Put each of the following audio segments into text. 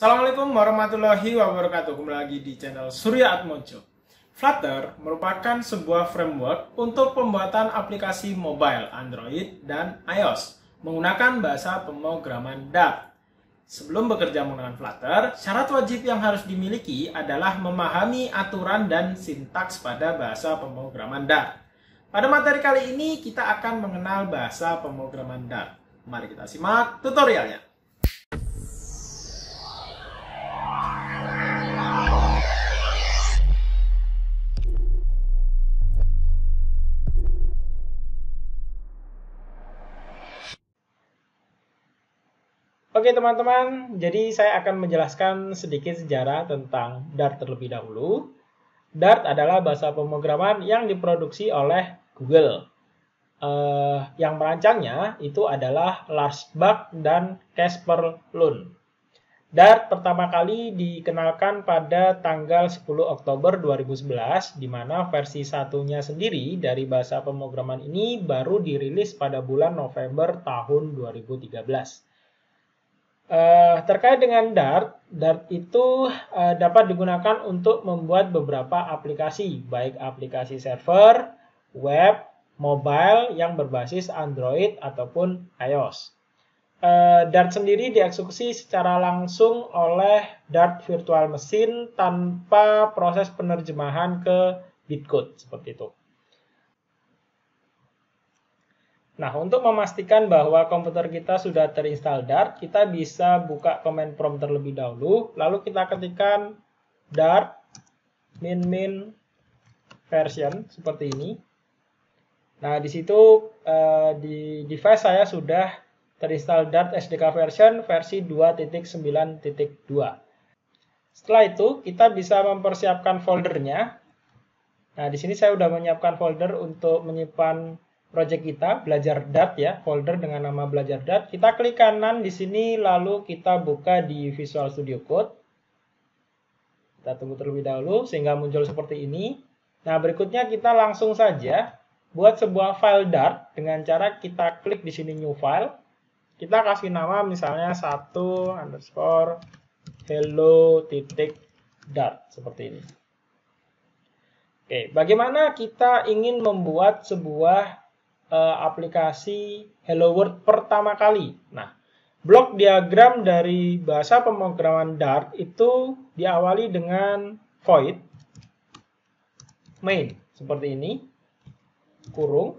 Assalamualaikum warahmatullahi wabarakatuh. Kembali lagi di channel Surya Atmojo. Flutter merupakan sebuah framework untuk pembuatan aplikasi mobile Android dan iOS menggunakan bahasa pemrograman Dart. Sebelum bekerja menggunakan Flutter, syarat wajib yang harus dimiliki adalah memahami aturan dan sintaks pada bahasa pemrograman Dart. Pada materi kali ini kita akan mengenal bahasa pemrograman Dart. Mari kita simak tutorialnya. Oke teman-teman, jadi saya akan menjelaskan sedikit sejarah tentang Dart terlebih dahulu. Dart adalah bahasa pemrograman yang diproduksi oleh Google. Yang merancangnya itu adalah Lars Bak dan Casper Lund. Dart pertama kali dikenalkan pada tanggal 10 Oktober 2011, di mana versi satunya sendiri dari bahasa pemrograman ini baru dirilis pada bulan November tahun 2013. Terkait dengan Dart itu dapat digunakan untuk membuat beberapa aplikasi, baik aplikasi server, web, mobile yang berbasis Android ataupun iOS. Dart sendiri dieksekusi secara langsung oleh Dart Virtual Machine tanpa proses penerjemahan ke bytecode, seperti itu. Nah, untuk memastikan bahwa komputer kita sudah terinstall Dart, kita bisa buka command prompt terlebih dahulu, lalu kita ketikkan Dart min version seperti ini. Nah, di situ di device saya sudah terinstall Dart SDK version versi 2.9.2. Setelah itu, kita bisa mempersiapkan foldernya. Nah, di sini saya sudah menyiapkan folder untuk menyimpan project kita, belajar Dart ya, folder dengan nama belajar Dart. Kita klik kanan di sini, lalu kita buka di Visual Studio Code. Kita tunggu terlebih dahulu sehingga muncul seperti ini. Nah, berikutnya kita langsung saja buat sebuah file Dart dengan cara kita klik di sini New File. Kita kasih nama misalnya 1_hello.dart seperti ini. Oke, bagaimana kita ingin membuat sebuah aplikasi Hello World pertama kali? Nah, blok diagram dari bahasa pemrograman Dart itu diawali dengan void main seperti ini, kurung,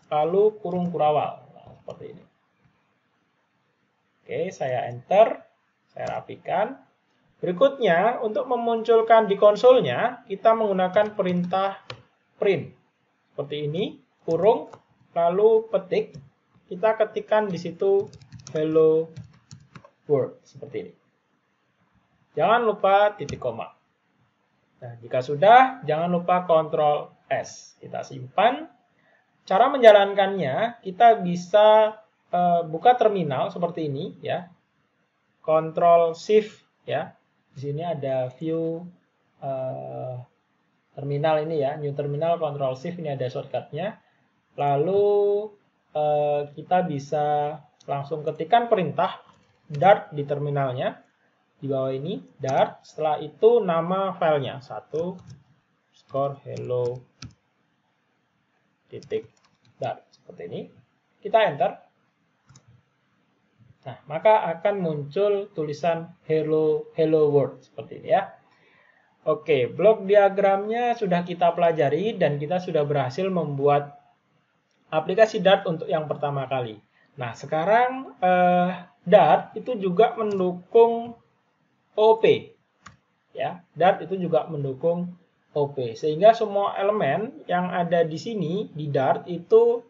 lalu kurung kurawal. Nah, seperti ini. Oke, saya enter, saya rapikan. Berikutnya, untuk memunculkan di konsolnya, kita menggunakan perintah print seperti ini, kurung, lalu petik, kita ketikkan di situ hello world seperti ini. Jangan lupa titik koma. Nah, jika sudah, jangan lupa Ctrl S. Kita simpan. Cara menjalankannya, kita bisa buka terminal seperti ini ya. Ctrl Shift ya. Di sini ada view terminal ini ya, new terminal, Ctrl Shift, ini ada shortcutnya. Lalu kita bisa langsung ketikkan perintah Dart di terminalnya di bawah ini, Dart. Setelah itu nama filenya 1_hello.dart seperti ini. Kita enter. Nah, maka akan muncul tulisan hello world seperti ini ya. Oke, blok diagramnya sudah kita pelajari dan kita sudah berhasil membuat aplikasi Dart untuk yang pertama kali. Nah, sekarang Dart itu juga mendukung OOP. Ya, Dart itu juga mendukung OOP. Sehingga semua elemen yang ada di sini di Dart itu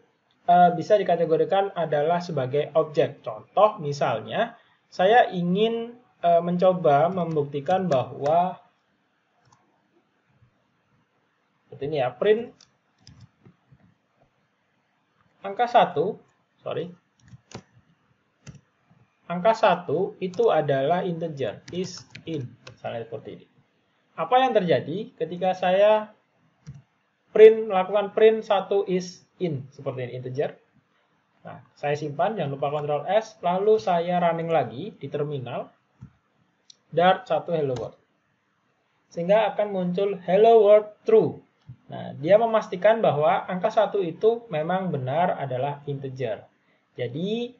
bisa dikategorikan adalah sebagai objek. Contoh misalnya, saya ingin mencoba membuktikan bahwa seperti ini ya, print angka 1, angka 1 itu adalah integer, is in, misalnya seperti ini. Apa yang terjadi ketika saya melakukan print 1 is in, seperti ini, integer. Nah, saya simpan, jangan lupa Ctrl S, lalu saya running lagi di terminal. Dart 1 hello world. Sehingga akan muncul hello world true. Nah, dia memastikan bahwa angka 1 itu memang benar adalah integer. Jadi,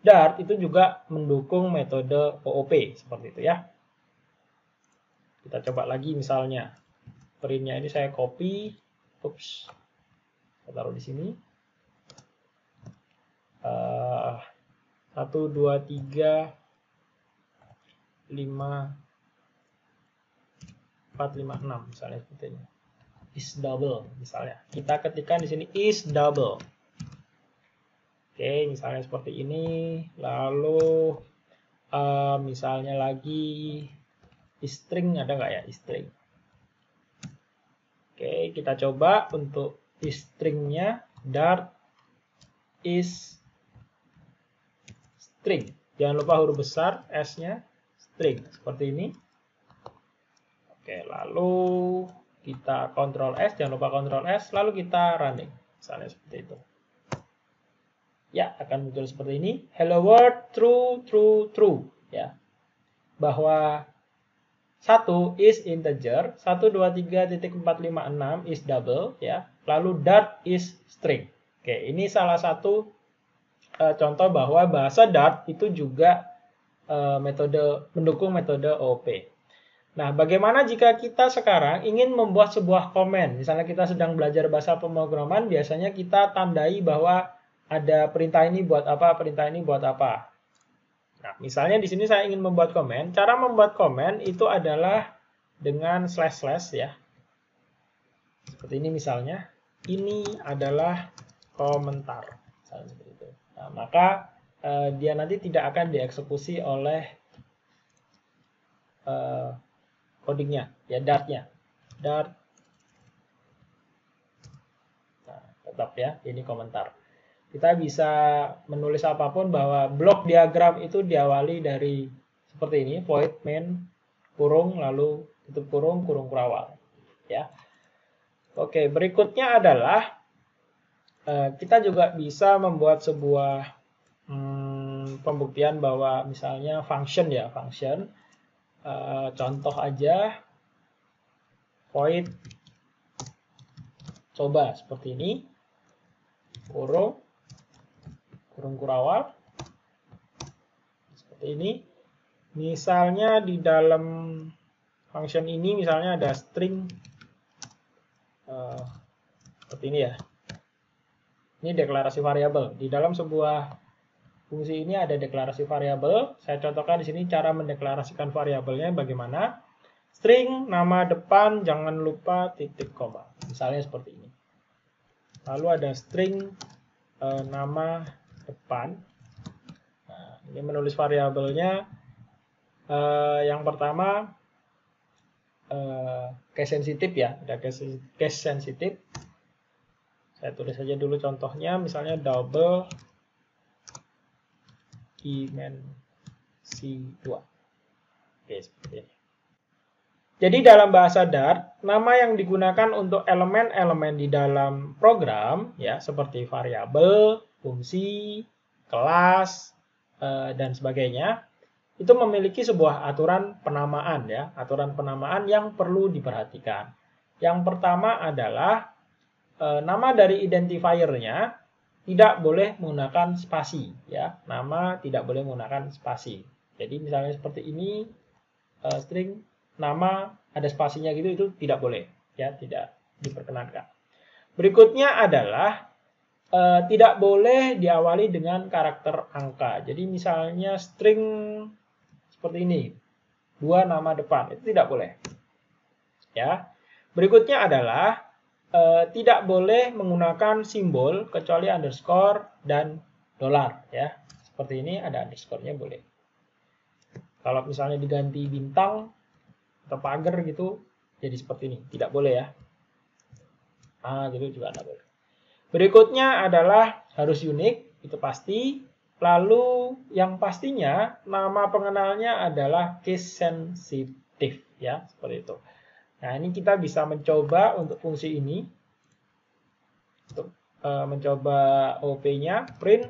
Dart itu juga mendukung metode OOP, seperti itu ya. Kita coba lagi misalnya. Printnya ini saya copy. Ups. Saya taruh di sini. 1, 2, 3, 5, 4, 5, 6 misalnya seperti ini. Is double misalnya. Kita ketikkan di sini is double. Oke, misalnya seperti ini. Lalu misalnya lagi is string, ada nggak ya is string? Oke, kita coba untuk is stringnya Dart is string. Jangan lupa huruf besar S-nya string seperti ini. Oke, lalu kita Ctrl S, jangan lupa Ctrl S, lalu kita running. Misalnya seperti itu. Ya, akan muncul seperti ini. Hello world, true, true, true. Ya. Bahwa 1 is integer, 123.456 is double, ya. Lalu Dart is string. Oke, ini salah satu contoh bahwa bahasa Dart itu juga mendukung metode OOP. Nah, bagaimana jika kita sekarang ingin membuat sebuah komen? Misalnya kita sedang belajar bahasa pemrograman, biasanya kita tandai bahwa ada perintah ini buat apa, perintah ini buat apa. Nah, misalnya di sini saya ingin membuat komen. Cara membuat komen itu adalah dengan slash ya. Seperti ini misalnya. Ini adalah komentar. Misalnya seperti itu. Nah, maka dia nanti tidak akan dieksekusi oleh codingnya, ya Dartnya. Dart. Nah, tetap ya, ini komentar. Kita bisa menulis apapun bahwa blok diagram itu diawali dari seperti ini, void main kurung lalu tutup kurung kurawal, ya. Oke, berikutnya adalah kita juga bisa membuat sebuah pembuktian bahwa misalnya function ya, function. Contoh aja void coba seperti ini, kurung kurawal seperti ini. Misalnya di dalam function ini misalnya ada string seperti ini ya. Ini deklarasi variabel. Di dalam sebuah fungsi ini ada deklarasi variabel. Saya contohkan di sini cara mendeklarasikan variabelnya bagaimana. String nama depan jangan lupa titik koma. Misalnya seperti ini. Lalu ada string nama depan. Nah, ini menulis variabelnya. Yang pertama case sensitif ya. Ada case sensitif. Saya tulis saja dulu contohnya. Misalnya double dimensi 2. Oke, seperti ini. Jadi dalam bahasa Dart, nama yang digunakan untuk elemen-elemen di dalam program, ya seperti variabel, fungsi, kelas, dan sebagainya, itu memiliki sebuah aturan penamaan, ya, aturan penamaan yang perlu diperhatikan. Yang pertama adalah nama dari identifiernya tidak boleh menggunakan spasi, ya. Nama tidak boleh menggunakan spasi. Jadi misalnya seperti ini, string nama ada spasinya gitu, itu tidak boleh, ya, tidak diperkenankan. Berikutnya adalah tidak boleh diawali dengan karakter angka. Jadi misalnya string seperti ini, 2 nama depan, itu tidak boleh. Ya. Berikutnya adalah tidak boleh menggunakan simbol kecuali underscore dan $, ya. Seperti ini ada underscore-nya boleh. Kalau misalnya diganti bintang atau pagar gitu jadi seperti ini, tidak boleh ya. Gitu juga tidak boleh. Berikutnya adalah harus unik, itu pasti. Lalu yang pastinya nama pengenalnya adalah case sensitif, ya, seperti itu. Nah, ini kita bisa mencoba untuk fungsi ini. Untuk mencoba OP-nya, print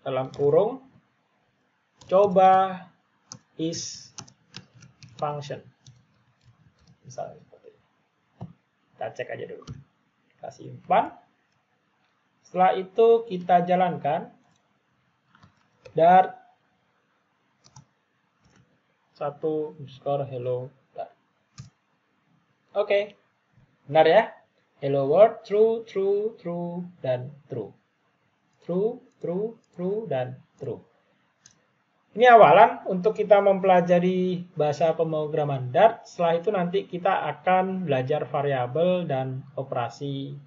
dalam kurung coba is function. Misalnya seperti ini. Kita cek aja dulu. Kita simpan. Setelah itu kita jalankan. Dart 1 hello Dart. Oke. Benar ya? Hello world, true, true, true, dan true. True, true, true, dan true. Ini awalan untuk kita mempelajari bahasa pemrograman Dart. Setelah itu nanti kita akan belajar variabel dan operasi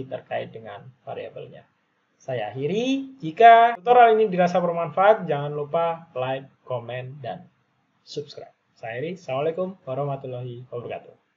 terkait dengan variabelnya. Saya akhiri. Jika tutorial ini dirasa bermanfaat, jangan lupa like, komen, dan subscribe. Saya akhiri. Assalamualaikum warahmatullahi wabarakatuh.